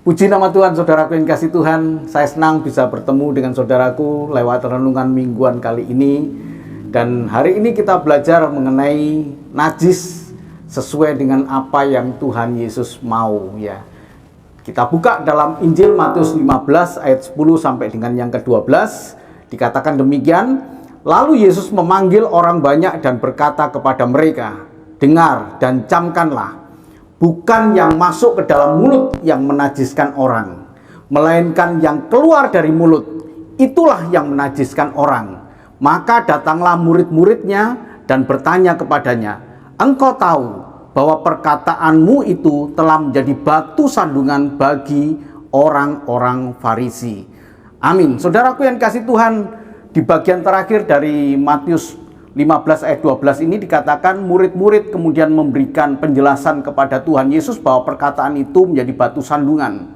Puji nama Tuhan, saudaraku yang kasih Tuhan. Saya senang bisa bertemu dengan saudaraku lewat renungan mingguan kali ini. Dan hari ini kita belajar mengenai najis sesuai dengan apa yang Tuhan Yesus mau, ya. Kita buka dalam Injil Matius 15 ayat 10 sampai dengan yang ke-12. Dikatakan demikian, lalu Yesus memanggil orang banyak dan berkata kepada mereka, "Dengar dan camkanlah. Bukan yang masuk ke dalam mulut yang menajiskan orang, melainkan yang keluar dari mulut, itulah yang menajiskan orang." Maka datanglah murid-muridnya dan bertanya kepadanya, "Engkau tahu bahwa perkataanmu itu telah menjadi batu sandungan bagi orang-orang Farisi." Amin. Saudaraku yang kasih Tuhan, di bagian terakhir dari Matius 15 ayat 12 ini dikatakan murid-murid kemudian memberikan penjelasan kepada Tuhan Yesus bahwa perkataan itu menjadi batu sandungan.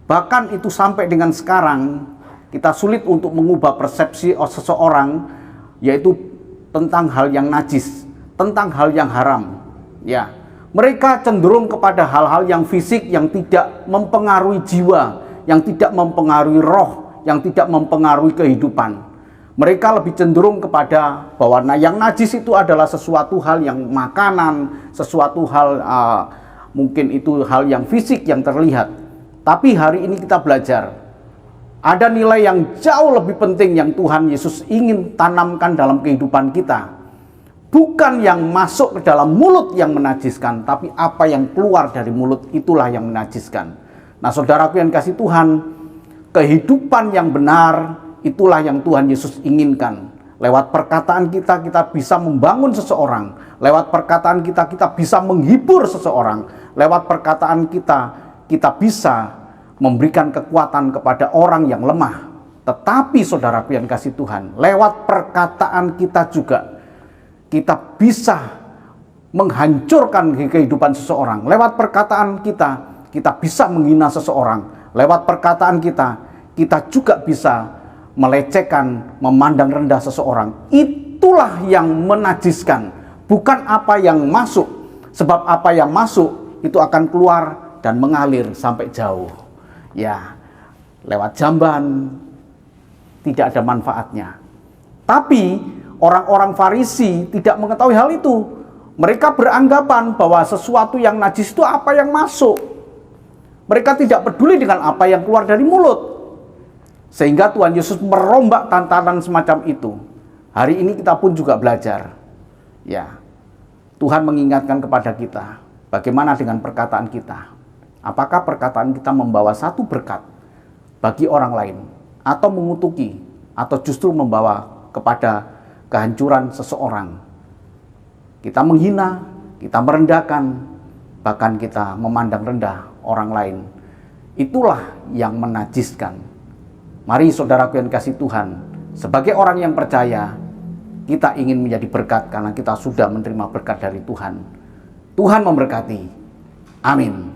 Bahkan itu sampai dengan sekarang kita sulit untuk mengubah persepsi seseorang, yaitu tentang hal yang najis, tentang hal yang haram. Ya, mereka cenderung kepada hal-hal yang fisik yang tidak mempengaruhi jiwa, yang tidak mempengaruhi roh, yang tidak mempengaruhi kehidupan. Mereka lebih cenderung kepada bahwa yang najis itu adalah sesuatu hal yang makanan, sesuatu hal mungkin itu hal yang fisik yang terlihat. Tapi hari ini kita belajar, ada nilai yang jauh lebih penting yang Tuhan Yesus ingin tanamkan dalam kehidupan kita. Bukan yang masuk ke dalam mulut yang menajiskan, tapi apa yang keluar dari mulut itulah yang menajiskan. Nah, saudaraku yang kasih Tuhan, kehidupan yang benar itulah yang Tuhan Yesus inginkan. Lewat perkataan kita, kita bisa membangun seseorang. Lewat perkataan kita, kita bisa menghibur seseorang. Lewat perkataan kita, kita bisa memberikan kekuatan kepada orang yang lemah. Tetapi saudaraku yang kasih Tuhan, lewat perkataan kita juga, kita bisa menghancurkan kehidupan seseorang. Lewat perkataan kita, kita bisa menghina seseorang. Lewat perkataan kita, kita juga bisa melecehkan, memandang rendah seseorang. Itulah yang menajiskan, bukan apa yang masuk. Sebab apa yang masuk itu akan keluar dan mengalir sampai jauh. Ya, lewat jamban tidak ada manfaatnya. Tapi orang-orang Farisi tidak mengetahui hal itu. Mereka beranggapan bahwa sesuatu yang najis itu apa yang masuk. Mereka tidak peduli dengan apa yang keluar dari mulut. Sehingga Tuhan Yesus merombak tantangan semacam itu. Hari ini kita pun juga belajar. Ya, Tuhan mengingatkan kepada kita, bagaimana dengan perkataan kita? Apakah perkataan kita membawa satu berkat bagi orang lain, atau mengutuki, atau justru membawa kepada kehancuran seseorang? Kita menghina, kita merendahkan, bahkan kita memandang rendah orang lain. Itulah yang menajiskan. Mari saudaraku yang kasih Tuhan, sebagai orang yang percaya, kita ingin menjadi berkat karena kita sudah menerima berkat dari Tuhan. Tuhan memberkati. Amin.